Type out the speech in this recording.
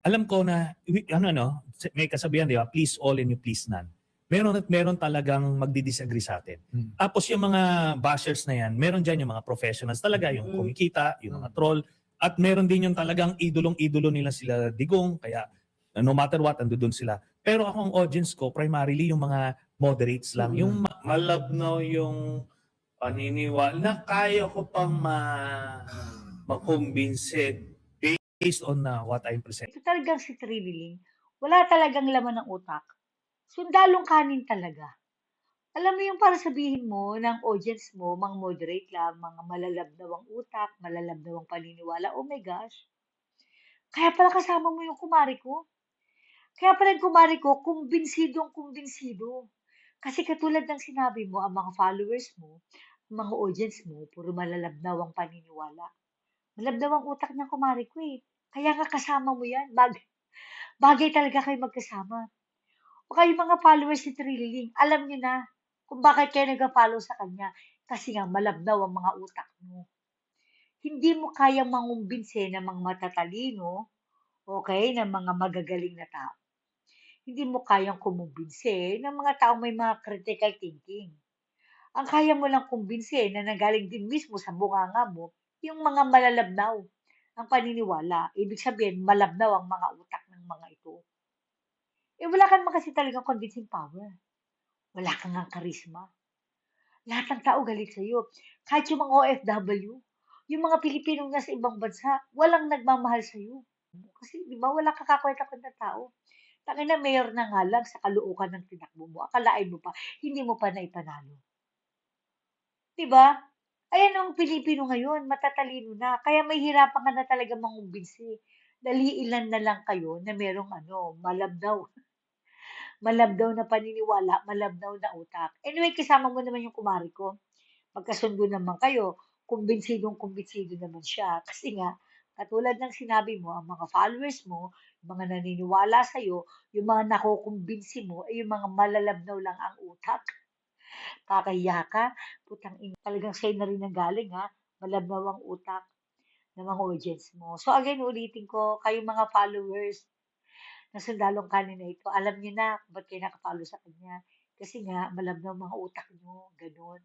Alam ko na ano 'no, may kasabihan 'di ba, please all and you please none. Meron at meron talagang magdi-disagree sa'tin. Hmm. Tapos yung mga bashers na yan, meron diyan yung mga professionals talaga, yung kumikita, yung mga troll, at meron din yung talagang idolong-idolo nila sila Digong, kaya no matter what andudun sila. Pero ako ang audience ko primarily yung mga moderates lang, yung malabnaw yung paniniwala na kaya ko pang makumbinsi based on what I'm presenting. Ito talagang si Trilling, wala talagang laman ng utak. Sundalong kanin talaga. Alam mo yung para sabihin mo ng audience mo, mang-moderate lang, mga malalabnaw ang utak, malalabnaw ang paniniwala. Oh my gosh. Kaya pala kasama mo yung kumari ko. Kaya pala yung kumari ko, kumbinsidong kumbinsido. Kasi katulad ng sinabi mo, ang mga followers mo, ang mga audience mo, puro malalabnaw ang paniniwala. Malabnaw ang utak niya kumari ko eh. Kaya nga kasama mo yan. Bagay talaga kayo magkasama. O kayo mga followers ni Trilling, alam niyo na kung bakit kayo nag-follow sa kanya. Kasi nga malabnaw ang mga utak mo. Hindi mo kayang mangumbinse ng mga matatalino, okay, ng mga magagaling na tao. Hindi mo kayang kumumbinse ng mga taong may mga critical thinking. Ang kaya mo lang kumbinse na nanggaling din mismo sa bunganga mo, yung mga malalabnaw ang paniniwala. Ibig sabihin, malabnaw ang mga utak ng mga ito. Eh wala ka naman kasi talagang convincing power. Wala kang ngang karisma. Lahat ng tao galit sa'yo. Kahit yung mga OFW, yung mga Pilipinong nasa ibang bansa, walang nagmamahal sa'yo. Kasi di ba wala kang kakwenta-kwentang tao. Tangina mayor na nga lang sa Caloocan ng tinakbo mo. Akalain mo pa, hindi mo pa naipanalo. Di ba? Ayan ang Pilipino ngayon, matatalino na. Kaya mahihirapan ka na talaga mangumbinsi. Dali-ilan na lang kayo na merong malabnaw. Malabnaw na paniniwala, malabnaw na utak. Anyway, kasama mo naman yung kumari ko. Magkasundo naman kayo. Kumbinsidong kumbinsido naman siya. Kasi nga, katulad ng sinabi mo, ang mga followers mo, yung mga naniniwala sa'yo, yung mga nakukumbinsi mo, ay yung mga malalabnaw lang ang utak. Kakahiya ka, putang ina, talagang sa'yo na rin ang galing ha. Malabnaw ang utak ng mga audience mo. So again, ulitin ko, kayong mga followers ng sundalong kanin na ito, alam niyo na kung ba't kayo nakafollow sa kanya. Kasi nga, malabnaw mga utak niyo, ganun.